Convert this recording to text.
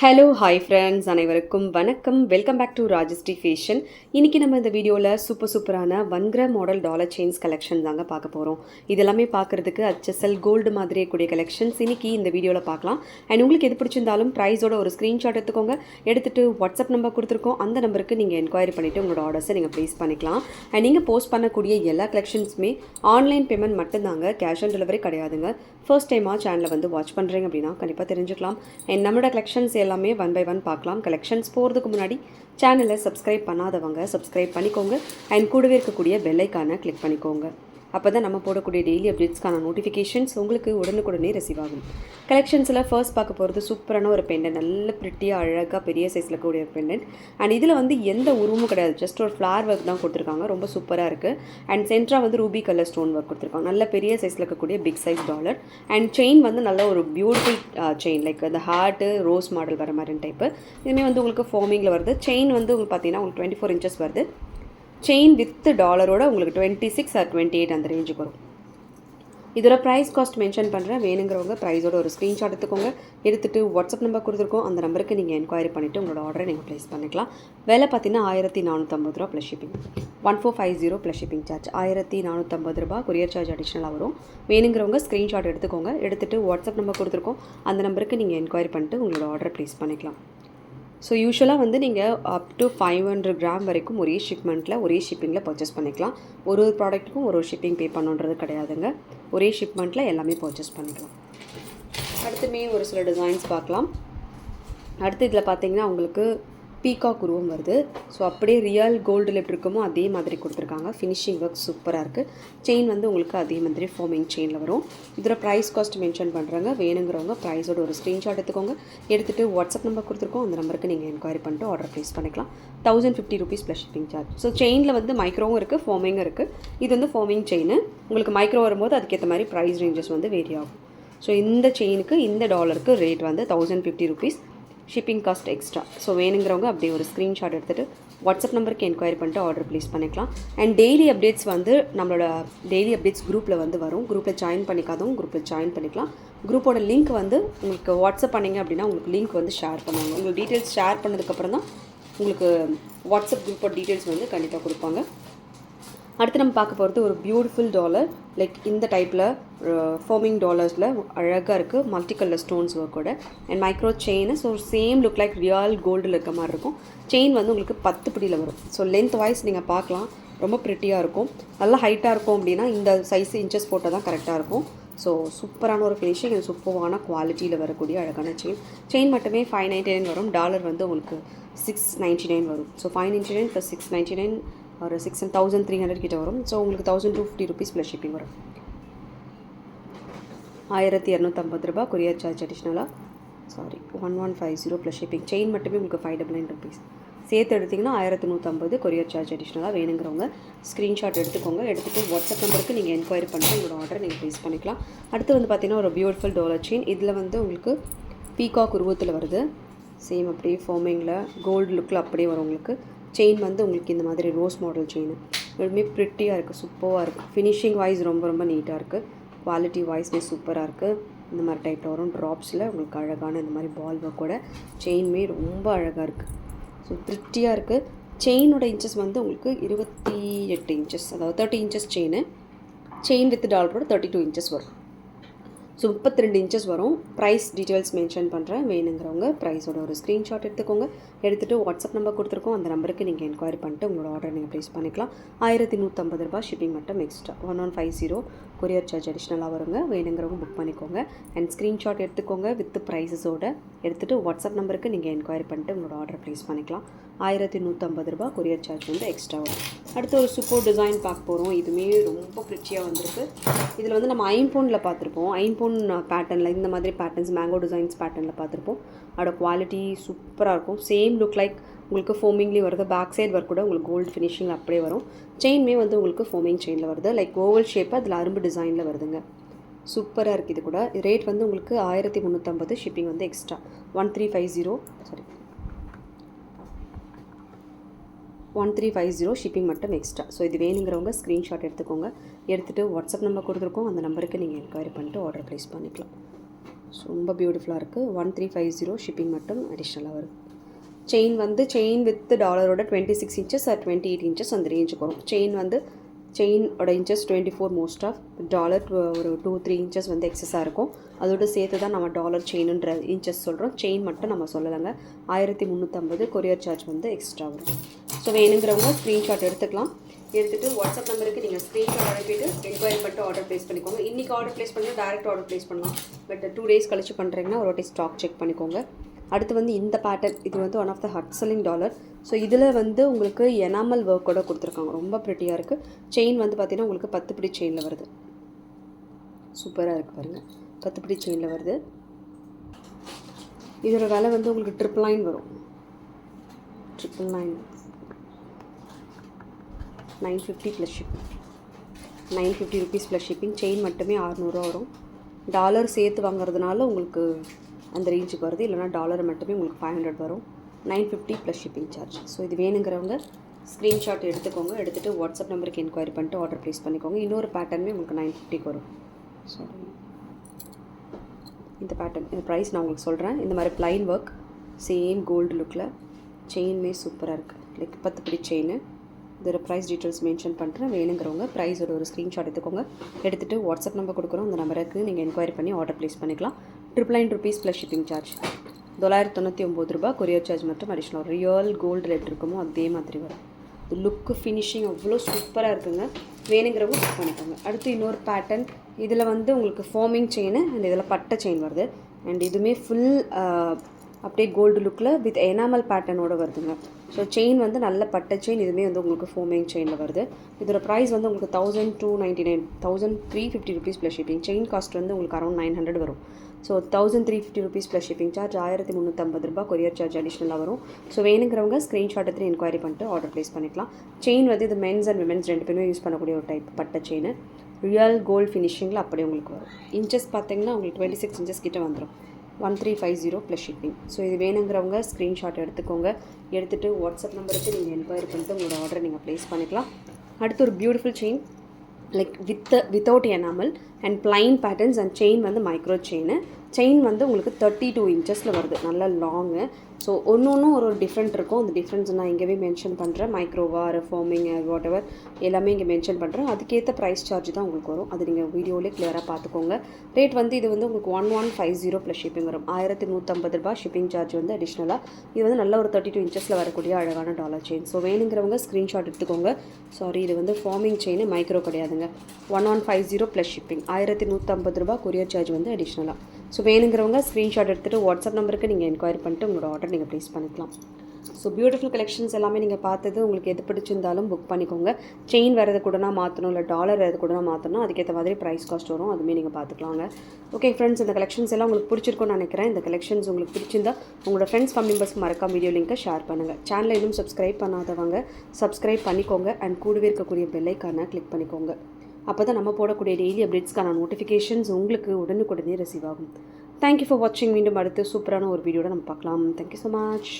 Hello hi friends, அனைவருக்கும் வணக்கம். Welcome back to Rajashree fashion. இன்றைக்கி நம்ம இந்த வீடியோவில் சூப்பரான 1 gram model dollar chains collection தாங்க பார்க்க போகிறோம். இதெல்லாமே பார்க்குறதுக்கு HSL கோல்டு மாதிரியே கூடிய கலெக்ஷன்ஸ் இன்றைக்கி இந்த வீடியோவில் பார்க்கலாம். அண்ட் உங்களுக்கு எது பிடிச்சிருந்தாலும் ப்ரைஸோட ஒரு ஸ்க்ரீன்ஷாட் எடுத்துக்கோங்க. எடுத்துகிட்டு வாட்ஸ்அப் நம்பர் கொடுத்துருக்கோம், அந்த நம்பருக்கு நீங்கள் என்கொயரி பண்ணிவிட்டு உங்களோட ஆர்டர்ஸை நீங்கள் ப்ளேஸ் பண்ணிக்கலாம். அண்ட் நீங்கள் போஸ்ட் பண்ணக்கூடிய எல்லா கலெக்ஷன்ஸுமே ஆன்லைன் பேமெண்ட் மட்டும்தாங்க, கேஷ் ஆன் டெலிவரி கிடையாதுங்க. ஃபர்ஸ்ட் டைமாக சேனலை வந்து வாட்ச் பண்ணுறீங்க அப்படின்னா கண்டிப்பாக தெரிஞ்சுக்கலாம். அண்ட் நம்மளோட கலெக்ஷன்ஸ் எல்லாமே 1 by 1 பார்க்கலாம். கலெக்ஷன்ஸ் போகிறதுக்கு முன்னாடி சேனலை சப்ஸ்கிரைப் பண்ணாதவங்க சப்ஸ்கிரைப் பண்ணிக்கோங்க. அண்ட் கூடவே இருக்கக்கூடிய பெல் ஐக்கானை கிளிக் பண்ணிக்கோங்க. அப்போ தான் நம்ம போடக்கூடிய டெய்லி அப்டேட்ஸ்க்கான நோட்டிஃபிகேஷன்ஸ் உங்களுக்கு உடனுக்குடனே ரிசீவ் ஆகும். கலெக்ஷன்ஸில் ஃபர்ஸ்ட் பார்க்க போகிறது சூப்பரான ஒரு பெண்டன்ட், நல்ல ப்ரிட்டியாக அழகாக பெரிய சைஸில் கூடிய பெண்டன்ட். அண்ட் இதில் வந்து எந்த உருவமும் கிடையாது, ஜஸ்ட் ஒரு ஃப்ளார் ஒர்க் தான் கொடுத்துருக்காங்க. ரொம்ப சூப்பராக இருக்குது. அண்ட் சென்டராக வந்து ரூபி கலர் ஸ்டோன் ஒர்க் கொடுத்துருக்காங்க. நல்ல பெரிய சைஸில் இருக்கக்கூடிய big size dollar. And chain வந்து நல்ல ஒரு பியூட்டிஃபுல் செயின், லைக் அந்த ஹார்ட்டு ரோஸ் மாடல் வர மாதிரி டைப்பு. இதுவுமே வந்து உங்களுக்கு ஃபார்மிங்கில் வருது. செயின் வந்து உங்களுக்கு பார்த்தீங்கன்னா உங்களுக்கு 24 inches வருது. செயின் வித் டாலரோட உங்களுக்கு 26 or 28 அந்த ரேஞ்சுக்கு வரும். இதோட ப்ரைஸ் காஸ்ட் மென்ஷன் பண்ணுறேன். வேணுங்கிறவங்க ப்ரைஸோட ஒரு ஸ்க்ரீன்ஷாட் எடுத்துக்கோங்க. எடுத்துகிட்டு வாட்ஸ்அப் நம்பர் கொடுத்துருக்கோம், அந்த நம்பருக்கு நீங்கள் என்கொயரி பண்ணிவிட்டு உங்களோட ஆர்டரை நீங்கள் ப்ளேஸ் பண்ணிக்கலாம். விலை பார்த்தீங்கன்னா 1450 ரூபா plus shipping, 1450 plus shipping charge. 1450 ரூபா கொரியர் சார்ஜ் அடிஷ்னலாக வரும். வேணுங்கிறவங்க ஸ்க்ரீன்ஷாட் எடுத்துக்கோங்க. எடுத்துகிட்டு வாட்ஸ்அப் நம்பர் கொடுத்துருக்கோம், அந்த நம்பருக்கு நீங்கள் என்கொயரி பண்ணிட்டு உங்களோட ஆர்டரை ப்ளேஸ் பண்ணிக்கலாம். ஸோ யூஸ்வலாக வந்து நீங்கள் அப் டு 500 கிராம் வரைக்கும் ஒரே ஷிப்மெண்ட்டில் ஒரே ஷிப்பிங்கில் பர்ச்சேஸ் பண்ணிக்கலாம். ஒரு ப்ராடக்ட்டுக்கும் ஒரு ஷிப்பிங் பே பண்ணுன்றது கிடையாதுங்க. ஒரே ஷிப்மெண்ட்டில் எல்லாமே பர்ச்சேஸ் பண்ணிக்கலாம். அடுத்துமே ஒரு சில டிசைன்ஸ் பார்க்கலாம். அடுத்து இதில் பார்த்தீங்கன்னா உங்களுக்கு பீகாக் உருவம் வருது. ஸோ அப்படியே ரியல் கோல்டில் எப்படி இருக்குமோ அதே மாதிரி கொடுத்துருக்காங்க. ஃபினிஷிங் ஒர்க் சூப்பராக இருக்குது. செயின் வந்து உங்களுக்கு அதே மாதிரி ஃபார்மிங் செயினில் வரும். இதோட ப்ரைஸ் காஸ்ட் மென்ஷன் பண்ணுறாங்க. வேணுங்கிறவங்க ப்ரைஸோட ஒரு ஸ்க்ரீன்ஷாட் எடுத்துக்கோங்க. எடுத்துகிட்டு வாட்ஸ்அப் நம்பர் கொடுத்துருக்கோம், அந்த நம்பருக்கு நீங்கள் என்கொயரி பண்ணிட்டு ஆர்டர் ப்ளேஸ் பண்ணிக்கலாம். 1050 rupees plus shipping charge. So செயினில் வந்து மைக்ரோவும் இருக்குது, ஃபார்மிங்கும் இருக்குது. இது வந்து ஃபார்மிங் செயின். உங்களுக்கு மைக்ரோ வரும்போது அதுக்கேற்ற மாதிரி ப்ரைஸ் ரேஞ்சஸ் வந்து வேரி ஆகும். ஸோ இந்த செயினுக்கு இந்த டாலருக்கு ரேட் வந்து 1050 rupees, shipping cost extra. So வேணுங்கிறவங்க அப்படியே ஒரு ஸ்க்ரீன்ஷாட் எடுத்துகிட்டு வாட்ஸ்அப் நம்பருக்கு என்கொயரி பண்ணிட்டு ஆர்டர் ப்ளேஸ் பண்ணிக்கலாம். அண்ட் டெய்லி அப்டேட்ஸ் வந்து நம்மளோட டெய்லி அப்டேட்ஸ் குரூப்பில் வந்து வரும். குரூப்பில் ஜாயின் பண்ணிக்காதவங்க குரூப்பில் ஜாயின் பண்ணிக்கலாம். குரூப்போட லிங்க் வந்து உங்களுக்கு வாட்ஸ்அப் பண்ணிங்க அப்படின்னா உங்களுக்கு லிங்க் வந்து ஷேர் பண்ணுவாங்க. உங்களுக்கு டீட்டெயில்ஸ் ஷேர் பண்ணதுக்கப்புறம் தான் உங்களுக்கு வாட்ஸ்அப் குரூப்போட டீட்டெயில்ஸ் வந்து கண்டிப்பாக கொடுப்பாங்க. அடுத்து நம்ம பார்க்க போகிறது ஒரு பியூட்டிஃபுல் டாலர், லைக் இந்த டைப்பில் ஃபார்மிங் டாலர்ஸில் அழகாக இருக்குது. மல்டி கலர் ஸ்டோன்ஸ் ஒர்க்கோட and micro chain. So same look like real கோல்டில் இருக்க மாதிரி இருக்கும். செயின் வந்து உங்களுக்கு 10 பிடியில் வரும். ஸோ லென்த் வைஸ் நீங்கள் பார்க்கலாம், ரொம்ப ப்ரிட்டியாக இருக்கும். நல்லா ஹைட்டாக இருக்கும் அப்படின்னா இந்த சைஸ் இன்ச்சஸ் போட்டால் தான் கரெக்டாக இருக்கும். ஸோ சூப்பரான ஒரு ஃபினிஷிங், இது சூப்பரான குவாலிட்டியில் வரக்கூடிய அழகான செயின். செயின் மட்டுமே 599 வரும். டாலர் வந்து உங்களுக்கு 699 வரும். ஸோ 599 + 699 ஒரு 1300 கிட்ட வரும். ஸோ உங்களுக்கு 1250 rupees ப்ளஸ் ஷிப்பிங் வரும். 1250 ரூபா கொரியர் சார்ஜ் அடிஷ்னலாக, 1150 ப்ளஸ் ஷிப்பிங். செயின் மட்டுமே உங்களுக்கு 599 rupees. சேர்த்து எடுத்திங்கன்னா 1150 கொரியர் சார்ஜ் அடிஷ்னலாக. வேணுங்கிறவங்க ஸ்க்ரீன்ஷாட் எடுத்துக்கோங்க. எடுத்துகிட்டு வாட்ஸ்அப் நம்பருக்கு நீங்கள் என்கொயரி பண்ணிட்டு உங்களோட ஆர்டரை நீங்கள் ப்ளேஸ் பண்ணிக்கலாம். அடுத்து வந்து பார்த்திங்கன்னா ஒரு பியூட்டிஃபுல் டாலர் செயின். இதில் வந்து உங்களுக்கு பீகாக் உருவத்தில் வருது. சேம் அப்படியே ஃபார்மிங்கில் கோல்டு லுக்கில் அப்படியே வரும். உங்களுக்கு செயின் வந்து உங்களுக்கு இந்த மாதிரி ரோஸ் மாடல் செயின். எப்பவுமே ப்ரிட்டியாக இருக்குது, சூப்பராக இருக்குது. ஃபினிஷிங் வைஸ் ரொம்ப நீட்டாக இருக்குது. குவாலிட்டி வைஸ்மே சூப்பராக இருக்குது. இந்த மாதிரி டைப்பில் வரும். ட்ராப்ஸில் உங்களுக்கு அழகான இந்த மாதிரி பால் ஒர்க்கோட செயின்மே ரொம்ப அழகாக இருக்குது. ஸோ ப்ரிட்டியாக இருக்குது. செயினோட இன்ச்சஸ் வந்து உங்களுக்கு 28 inches, அதாவது 30 inches செயின். செயின் வித் டாலரோட 32 inches வரும். ஸோ 32 inches வரும். ப்ரைஸ் டீட்டெயில்ஸ் மென்ஷன் பண்ணுறேன். வேணுங்கிறவங்க ப்ரைஸோட ஒரு ஸ்க்ரீன்ஷாட் எடுத்துக்கோங்க. எடுத்துகிட்டு வாட்ஸ்அப் நம்பர் கொடுத்துருக்கோம், அந்த நம்பருக்கு நீங்கள் என்கொயரி பண்ணிட்டு உங்களோட ஆர்டர் நீங்கள் ப்ளேஸ் பண்ணிக்கலாம். 1150 ரூபா ஷிப்பிங் மட்டும் எக்ஸ்ட்ரா. 1150 கொரியர் சார்ஜ் அடிஷ்னலாக வருங்க. வேணுங்கிறவங்க புக் பண்ணிக்கோங்க. அண்ட் ஸ்க்ரீன்ஷாட் எடுத்துக்கோங்க வித் ப்ரைஸஸோடு. எடுத்துகிட்டு வாட்ஸ்அப் நம்பருக்கு நீங்கள் என்கொயரி பண்ணிட்டு உங்களோட ஆர்டர் ப்ளேஸ் பண்ணிக்கலாம். 1150 ரூபா கொரியர் சார்ஜ் வந்து எக்ஸ்ட்ரா வரும். அடுத்து ஒரு சூப்பர் டிசைன் பார்க்க போகிறோம். இதுவுமே ரொம்ப ப்ரிச்சியாக வந்திருக்கு. இதில் வந்து நம்ம ஐம்பொனில் பார்த்துருப்போம். ஐம்பொன் பேட்டர்னில் இந்த மாதிரி பேட்டர்ன்ஸ், மேங்கோ டிசைன்ஸ் பேட்டர்னில் பார்த்துருப்போம். அதோட குவாலிட்டி சூப்பராக இருக்கும். சேம் லுக் லைக் உங்களுக்கு ஃபோமிங்லேயும் வருது. பேக் சைடு ஒர்க் கூட உங்களுக்கு கோல்டு ஃபினிஷிங் அப்படியே வரும். செயின்மே வந்து உங்களுக்கு ஃபோமிங் செயினில் வருது. லைக் ஓவல் ஷேப்பு, அதில் அரும்பு டிசைனில் வருதுங்க. சூப்பராக இருக்குது. இது கூட ரேட் வந்து உங்களுக்கு 1350, ஷிப்பிங் வந்து எக்ஸ்ட்ரா 1350 ஷிப்பிங் மட்டும் எக்ஸ்ட்ரா. ஸோ இது வேணுங்கிறவங்க ஸ்க்ரீன்ஷாட் எடுத்துக்கோங்க. எடுத்துகிட்டு வாட்ஸ்அப் நம்பர் கொடுத்துருக்கோம், அந்த நம்பருக்கு நீங்கள் என்கொயரி பண்ணிட்டு ஆர்டர் ப்ளேஸ் பண்ணிக்கலாம். ஸோ ரொம்ப பியூட்டிஃபுல்லாக இருக்குது. 1350 ஷிப்பிங் மட்டும் அடிஷ்னலாக வருது. செயின் வித் டாலரோட 26 இன்ச்சஸ் ஆர் 28 இன்ச்சஸ் அந்த ரேஞ்சுக்கு வரும். செயினோட இன்ச்சஸ் 24 மோஸ்ட் ஆஃப் டாலர் ஒரு 2-3 இன்ச்சஸ் வந்து எக்ஸஸாக இருக்கும். அதோடு சேர்த்து தான் நம்ம டாலர் செயினுன்ற இன்ச்சஸ் சொல்கிறோம். செயின் மட்டும் நம்ம சொல்லலைங்க. 1350 கொரியர் சார்ஜ் வந்து எக்ஸ்ட்ரா வரும். ஸோ வேணுங்கிறவங்க ஸ்க்ரீன்ஷாட் எடுத்துகிட்டு வாட்ஸ்அப் நம்பருக்கு நீங்கள் ஸ்க்ரீன்ஷாட் அனுப்பிட்டு என்கொயரி பண்ணிட்டு ஆர்டர் ப்ளேஸ் பண்ணிக்கோங்க. இன்றைக்கி ஆர்டர் ப்ளேஸ் பண்ணி டேரெக்ட் ஆர்டர் ப்ளேஸ் பண்ணலாம். பட் 2 டேஸ் கழிச்சு பண்ணுறீங்கன்னா ஒரு வாட்டி ஸ்டாக் செக் பண்ணிக்கோங்க. அடுத்து வந்து இந்த பேட்டர்ன், இது வந்து one of the hot selling dollar. So இதில் வந்து உங்களுக்கு எனாமல் ஒர்க்கோட கொடுத்துருக்காங்க. ரொம்ப ப்ரிட்டியாக இருக்குது. செயின் வந்து பார்த்திங்கன்னா உங்களுக்கு 10 பிடி செயினில் வருது. சூப்பராக இருக்குது பாருங்கள். 10 பிடி செயினில் வருது. இதோட விலை வந்து உங்களுக்கு 999 வரும். 950 plus shipping. 950 rupees plus shipping. Chain மட்டுமே 600 வரும். டாலர் சேர்த்து வாங்குறதுனால உங்களுக்கு அந்த ரேஞ்சுக்கு வருது. இல்லைனா டாலர் மட்டுமே உங்களுக்கு 500 வரும். 950 ப்ளஸ் ஷிப்பிங் சார்ஜ். ஸோ இது வேணுங்கிறவங்க ஸ்க்ரீன்ஷாட் எடுத்துக்கோங்க. எடுத்துகிட்டு வாட்ஸ்அப் நம்பருக்கு என்கொயரி பண்ணிட்டு ஆர்டர் ப்ளேஸ் பண்ணிக்கோங்க. இன்னொரு பேட்டர்னுமே உங்களுக்கு 950 வரும். ஸோ இந்த பேட்டர்ன், இந்த ப்ரைஸ் நான் உங்களுக்கு சொல்கிறேன். இந்த மாதிரி ப்ளைன் ஒர்க், சேம் கோல்டு லுக்கில், செயின்மே சூப்பராக இருக்குது. லைக் 10 பிடி செயின். இதோட ப்ரைஸ் டீட்டெயில்ஸ் மென்ஷன் பண்ணுறேன். வேணுங்கிறவங்க ப்ரைஸோட ஒரு ஸ்க்ரீன்ஷாட் எடுத்துக்கோங்க. எடுத்துகிட்டு வாட்ஸ்அப் நம்பர் கொடுக்குறோம். அந்த நம்பருக்கு நீங்கள் என்கொயரி பண்ணி ஆர்டர் ப்ளேஸ் பண்ணிக்கலாம். 999 ருபீஸ் ப்ளஸ் ஷிப்பிங் சார்ஜ். 999 ரூபா கொரியர் சார்ஜ் மட்டும் அடிஷ்னல். ரியல் கோல்டு ரேட் இருக்குமோ அதே மாதிரி வரும். இது லுக்கு ஃபினிஷிங் அவ்வளோ சூப்பராக இருக்குங்க. வேணுங்கிறவங்க புக் பண்ணிக்கோங்க. அடுத்து இன்னொரு பேட்டர்ன். இதில் வந்து உங்களுக்கு ஃபார்மிங் செயின் அண்ட் இதில் பட்டை செயின் வருது. அண்ட் இதுவுமே ஃபுல் அப்படியே கோல்டு லுக்கில் வித் எனாமல் பேட்டர்னோடு வருதுங்க. ஸோ செயின் வந்து நல்ல பட்டை செயின். இதுவுமே வந்து உங்களுக்கு ஃபோமிங் செயினில் வருது. இதோட ப்ரைஸ் வந்து உங்களுக்கு 1299, 1350 rupees plus shipping. Chain cost வந்து உங்களுக்கு அரௌண்ட் 900 வரும். So 1350 rupees plus shipping charge. 1350 ரூபா கொரியர் சார்ஜ் அடிஷ்னலாக வரும். ஸோ வேணுங்கிறவங்க ஸ்க்ரீன்ஷாட் எடுத்து என்கொயரி பண்ணிட்டு ஆர்டர் ப்ளேஸ் பண்ணிக்கலாம். செயின் வந்து இது மென்ஸ் அண்ட் விமென்ஸ் 2 பேருமே யூஸ் பண்ணக்கூடிய ஒரு டைப் பட்டை செயின். ரியல் கோல்டு ஃபினிஷிங்கில் அப்படியே உங்களுக்கு வரும். இன்ச்சஸ் பார்த்தீங்கன்னா உங்களுக்கு 26 இன்ச்சஸ் கிட்ட வந்துடும். 1350 ப்ளஸ் ஷிப்பிங். ஸோ இது வேணுங்கிறவங்க ஸ்க்ரீன்ஷாட் எடுத்துக்கோங்க. எடுத்துகிட்டு வாட்ஸ்அப் நம்பருக்கு நீங்கள் என்கொயரி பண்ணிட்டு உங்களோட ஆர்டரை நீங்கள் ப்ளேஸ் பண்ணிக்கலாம். அடுத்து ஒரு beautiful chain like without enamel and plain patterns and chain வந்து மைக்ரோ செயின் வந்து உங்களுக்கு 32 இன்ச்சஸில் வருது. நல்ல லாங்கு. ஸோ ஒன்று ஒரு டிஃப்ரெண்ட் இருக்கும். அந்த டிஃப்ரென்ஸ் நான் இங்கேவே மென்ஷன் பண்ணுறேன். மைக்ரோவா ஒரு ஃபார்மிங் வாட் எவர் எல்லாமே இங்கே மென்ஷன் பண்ணுறேன். அதுக்கேற்ற ப்ரைஸ் சார்ஜ் தான் உங்களுக்கு வரும். அது நீங்கள் வீடியோவிலே கிளியராக பார்த்துக்கோங்க. ரேட் வந்து இது வந்து உங்களுக்கு 1150 ப்ளஸ் ஷிப்பிங் வரும். 1150 ரூபா ஷிப்பிங் சார்ஜ் வந்து அடிஷ்னலாக. இது வந்து நல்ல ஒரு 32 இன்ச்சஸில் வரக்கூடிய அழகான டாலர் செயின். ஸோ வேணுங்கிறவங்க ஸ்க்ரீன்ஷாட் எடுத்துக்கோங்க. சாரி, இது வந்து ஃபார்மிங் செயின், மைக்ரோ கிடையாதுங்க. 1150 ப்ளஸ் ஷிப்பிங். 1150 ரூபா கொரியர் சார்ஜ் வந்து அடிஷ்னலாக. ஸோ வேணுங்கிறவங்க ஸ்க்ரீன்ஷாட் எடுத்துகிட்டு வாட்ஸ்அப் நம்பருக்கு நீங்கள் என்கொயரி பண்ணிட்டு உங்களோட ஆர்டர் நீங்கள் ப்ளேஸ் பண்ணிக்கலாம். ஸோ பியூட்டிஃபுல் கலெக்ஷன்ஸ் எல்லாமே நீங்கள் பார்த்தது உங்களுக்கு எது பிடிச்சிருந்தாலும் புக் பண்ணிக்கோங்க. செயின் வேறு எது கூடனா மாற்றணும், இல்லை டாலர் எது கூடனா மாற்றணும், அதுக்கேற்ற மாதிரி ப்ரைஸ் காஸ்ட் வரும். அதுவுமே நீங்கள் பார்த்துக்கலாங்க. ஓகே ஃப்ரெண்ட்ஸ், இந்த கலெக்ஷன்ஸ் எல்லாம் உங்களுக்கு பிடிச்சிருக்கும்னு நினைக்கிறேன். இந்த கலெக்ஷன்ஸ் உங்களுக்கு பிடிச்சிருந்தா உங்களோட ஃப்ரெண்ட்ஸ் ஃபேமிலி மெம்பர்ஸ்க்கு மறக்காம வீடியோ லிங்கை ஷேர் பண்ணுங்கள். சேனலை இன்னும் சப்ஸ்கிரைப் பண்ணாதவங்க சப்ஸ்கிரைப் பண்ணிக்கோங்க. அண்ட் கூடவே இருக்கக்கூடிய பெல் ஐக்கானை கிளிக் பண்ணிக்கோங்க. அப்போ தான் நம்ம போடக்கூடிய டெய்லி அப்டேட்ஸ்க்கான நோட்டிஃபிகேஷன்ஸ் உங்களுக்கு உடனுக்குடனே ரிசீவ் ஆகும். தேங்க்யூ ஃபார் வாட்சிங். மீண்டும் அடுத்து சூப்பரான ஒரு வீடியோட நம்ம பார்க்கலாம். Thank you so much.